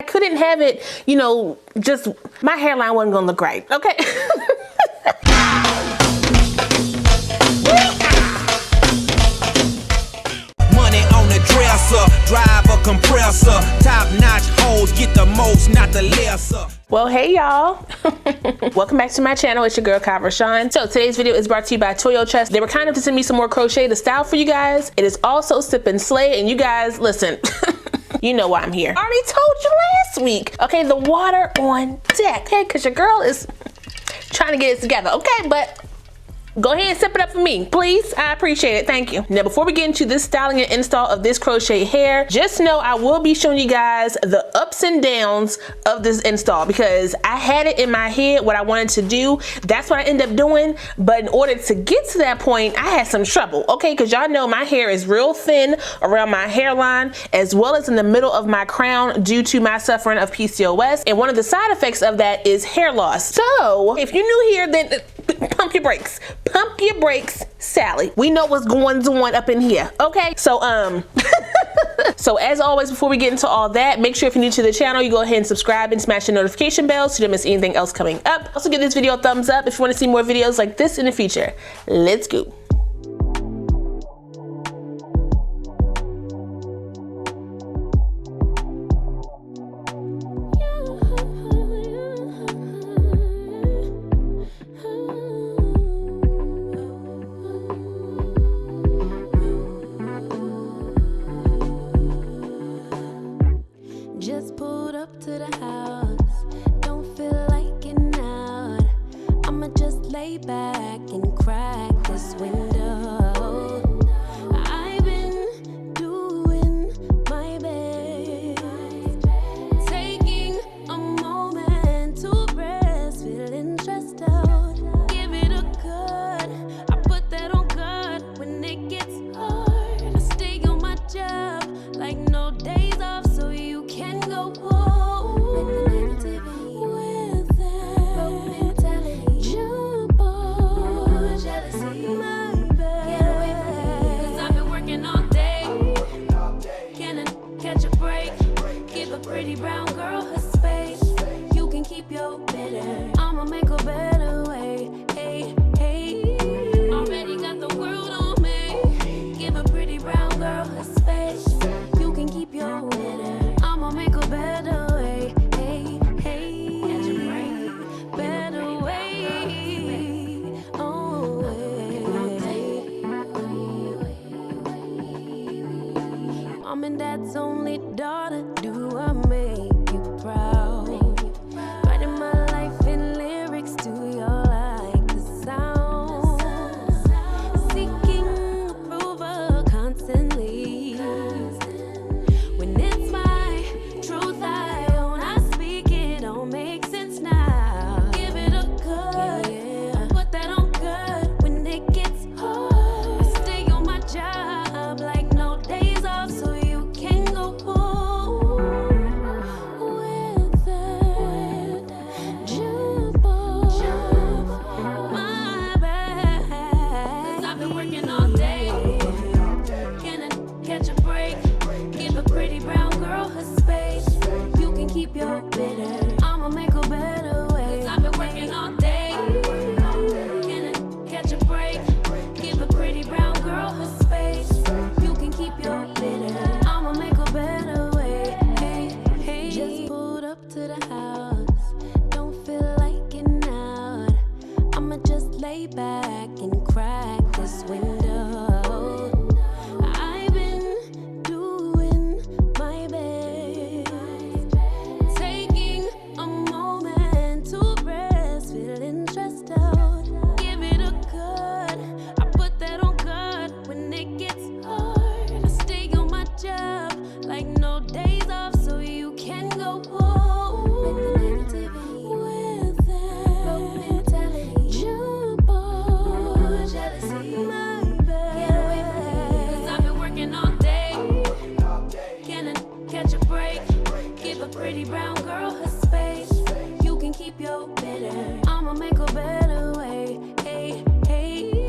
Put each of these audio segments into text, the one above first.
I couldn't have it, you know, just my hairline wasn't gonna look right, okay? Money on the dresser, drive a compressor, top-notch hoes get the most, not the lesser. Well, hey y'all. Welcome back to my channel. It's your girl Kie RaShon. So today's video is brought to you by Toyotress. They were kind enough to send me some more crochet to style for you guys. It is also Sip and Slay, and you guys, listen. You know why I'm here. I already told you last week. Okay, the water on deck. Okay, because your girl is trying to get it together. Okay, but go ahead and sip it up for me, please. I appreciate it. Thank you. Now, before we get into this styling and install of this crochet hair, just know I will be showing you guys the ups and downs of this install because I had it in my head what I wanted to do. That's what I ended up doing. But in order to get to that point, I had some trouble, okay? Because y'all know my hair is real thin around my hairline as well as in the middle of my crown due to my suffering of PCOS. And one of the side effects of that is hair loss. So if you're new here, then pump your brakes. Pump your brakes, Sally. We know what's going on up in here, okay? So, so as always, before we get into all that, make sure if you're new to the channel, you go ahead and subscribe and smash the notification bell so you don't miss anything else coming up. Also give this video a thumbs up if you want to see more videos like this in the future. Let's go. Just pulled up to the house, don't feel like getting out. I'ma just lay back and crack this window. I've been doing my best, taking a moment to rest, feeling stressed out. Give it a good, I put that on good when it gets hard. I stay on my job like no days off, so you can go home with that. Jump on, jealousy, my bad. Get away from me, 'cause I've been working all day. Can I catch a break? Give a pretty brown girl her space. You can keep your bitter, I'ma make a better way. Hey, hey, already got the world on me. Give a pretty brown girl her space. You can keep your bitter, I'ma make a better way. Hey, hey, catch a break, better way. Oh, Mom and Dad's only daughter, do I make you proud? Writing my life in lyrics, do you like the sound? Seeking approval constantly. When it's my truth I own, I speak it, don't make sense now. Give it a good, put that on good when it gets hard. I stay on my job like no days off, so you can go home with that. Jump on, my bad, 'cause I've been working all day. Can I catch a break? Give a pretty brown girl her space. You can keep your bitter, I'ma make a better way. 'Cause I've been working all day. Can I catch a break? Give a pretty brown girl her space. You can keep your bitter, I'ma make a better way. Hey, hey. Just pulled up to the house, don't feel like getting out. I'ma just lay back and crack this window. I've been doing my best, taking a moment to rest, feeling stressed out. Give it a good, I put that on good when it gets hard. I stay on my job like no days off, so you can go home with that. Jump on, jealousy, my bad. Get away from me, 'cause I've been working all day. Can I catch a break? Give a pretty brown girl her space. You can keep your bitter, I'ma make a better way. Hey, hey,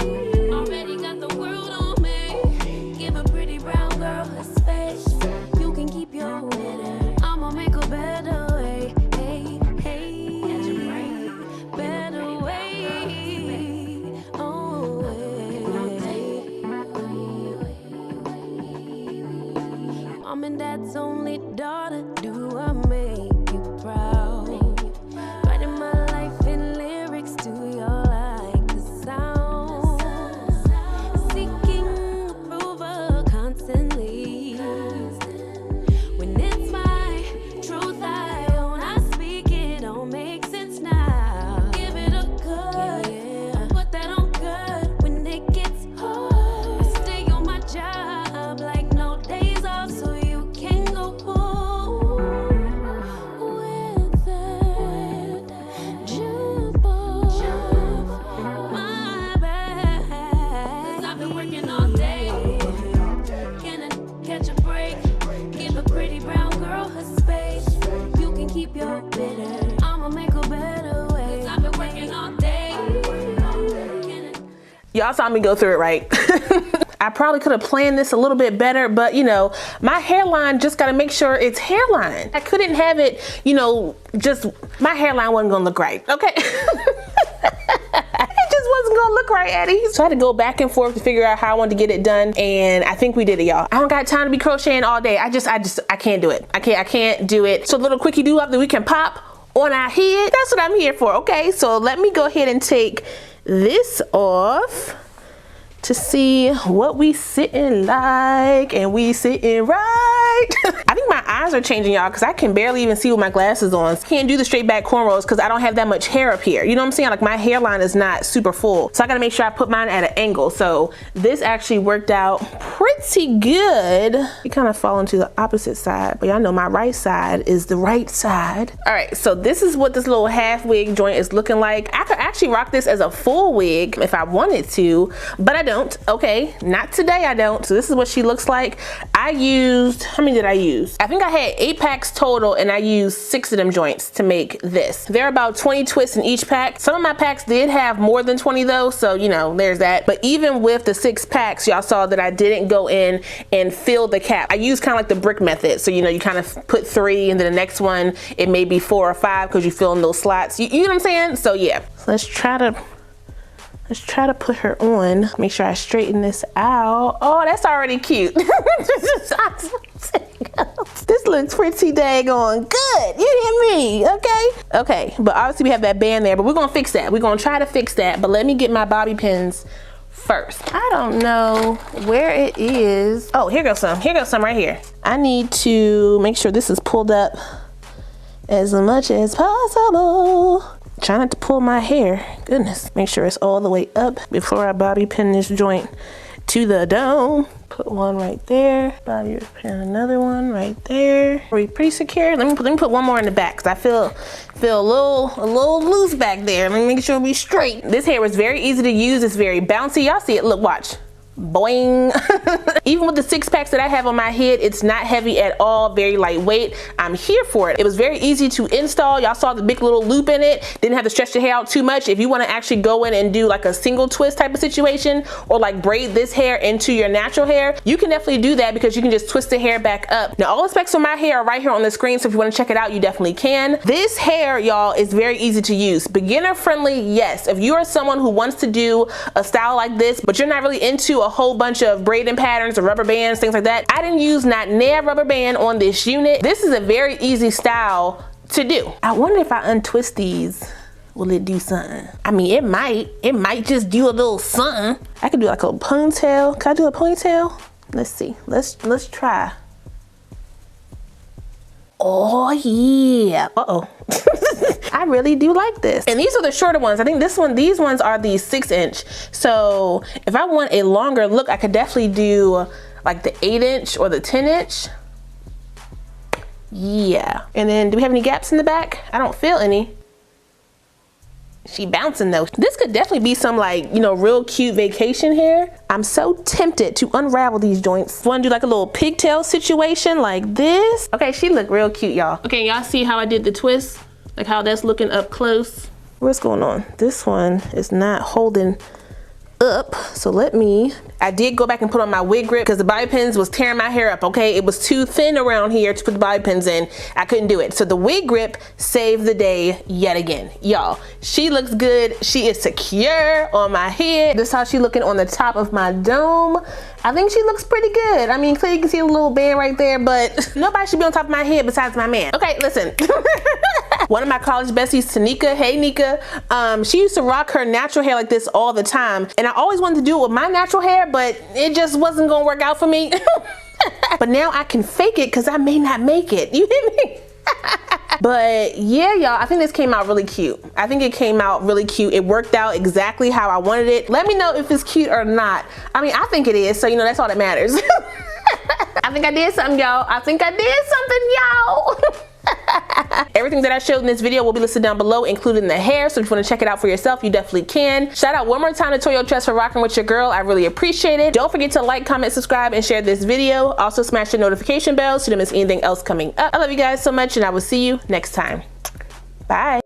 already got the world on me. Give a pretty brown girl her space. You can keep your bitter, I'ma make a better keep your bitter. I'ma make a better way. 'Cause I've been working all day. Y'all saw me go through it, right? I probably could have planned this a little bit better, but you know, my hairline just gotta make sure it's hairline. I couldn't have it, you know, just, my hairline wasn't gonna look right, okay? It just wasn't gonna look right, Eddie. So I had to go back and forth to figure out how I wanted to get it done, and I think we did it, y'all. I don't got time to be crocheting all day. I can't do it. I can't do it. So a little quickie do up that we can pop on our head, that's what I'm here for, okay? So let me go ahead and take this off to see what we sitting like, and we sitting right. I think my eyes are changing, y'all, because I can barely even see with my glasses on. Can't do the straight back cornrows because I don't have that much hair up here. You know what I'm saying? Like my hairline is not super full. So I gotta make sure I put mine at an angle. So this actually worked out pretty good. You kind of fall into the opposite side, but y'all know my right side is the right side. All right, so this is what this little half wig joint is looking like. I could actually rock this as a full wig if I wanted to, but I don't. Okay, not today I don't. So this is what she looks like. I used, how many did I use? I think I had 8 packs total, and I used 6 of them joints to make this. There are about 20 twists in each pack. Some of my packs did have more than 20 though, so you know, there's that. But even with the 6 packs, y'all saw that I didn't go in and fill the cap. I used kind of like the brick method. So you know, you kind of put 3, and then the next one it may be 4 or 5 because you fill in those slots. You know what I'm saying? So yeah, so let's try to put her on. Make sure I straighten this out. Oh, that's already cute. This looks pretty daggone good. You hear me? Okay. Okay, but obviously we have that band there, but we're gonna fix that. We're gonna try to fix that, but let me get my bobby pins first. I don't know where it is. Oh, here goes some. Here goes some right here. I need to make sure this is pulled up as much as possible. Try not to pull my hair. Goodness. Make sure it's all the way up before I bobby pin this joint to the dome. Put one right there. Bobby pin another one right there. Are we pretty secure? Let me put one more in the back because I feel a little loose back there. Let me make sure we straight. This hair is very easy to use. It's very bouncy. Y'all see it? Look, watch. Boing. Even with the 6 packs that I have on my head, it's not heavy at all, very lightweight. I'm here for it. It was very easy to install. Y'all saw the big little loop in it. Didn't have to stretch the hair out too much. If you want to actually go in and do like a single twist type of situation, or like braid this hair into your natural hair, you can definitely do that because you can just twist the hair back up. Now all the specs on my hair are right here on the screen, so if you want to check it out, you definitely can. This hair, y'all, is very easy to use. Beginner friendly, yes. If you are someone who wants to do a style like this, but you're not really into a whole bunch of braiding patterns or rubber bands, things like that, I didn't use not near rubber band on this unit. This is a very easy style to do. I wonder if I untwist these, will it do something? I mean, it might just do a little something. I could do like a ponytail. Can I do a ponytail? Let's see. Let's try. Oh yeah. Uh-oh. I really do like this. And these are the shorter ones. I think these ones are the 6-inch. So if I want a longer look, I could definitely do like the 8-inch or the 10-inch. Yeah. And then do we have any gaps in the back? I don't feel any. She bouncing though. This could definitely be some like, you know, real cute vacation hair. I'm so tempted to unravel these joints. Want to do like a little pigtail situation like this? Okay, she look real cute, y'all. Okay, y'all see how I did the twist? Like how that's looking up close. What's going on? This one is not holding up. So I did go back and put on my wig grip because the bobby pins was tearing my hair up, okay? It was too thin around here to put the bobby pins in. I couldn't do it. So the wig grip saved the day yet again. Y'all, she looks good. She is secure on my head. This is how she looking on the top of my dome. I think she looks pretty good. I mean, clearly you can see a little band right there, but nobody should be on top of my head besides my man. Okay, listen. One of my college besties, Tanika, hey Nika, she used to rock her natural hair like this all the time. And I always wanted to do it with my natural hair, but it just wasn't gonna work out for me. But now I can fake it because I may not make it. You hear me? But yeah, y'all, I think this came out really cute. I think it came out really cute. It worked out exactly how I wanted it. Let me know if it's cute or not. I mean, I think it is, so you know, that's all that matters. I think I did something, y'all. I think I did something, y'all. Everything that I showed in this video will be listed down below, including the hair, so if you want to check it out for yourself, you definitely can. Shout out one more time to Toyotress for rocking with your girl. I really appreciate it. Don't forget to like, comment, subscribe, and share this video. Also smash the notification bell so you don't miss anything else coming up. I love you guys so much, and I will see you next time. Bye.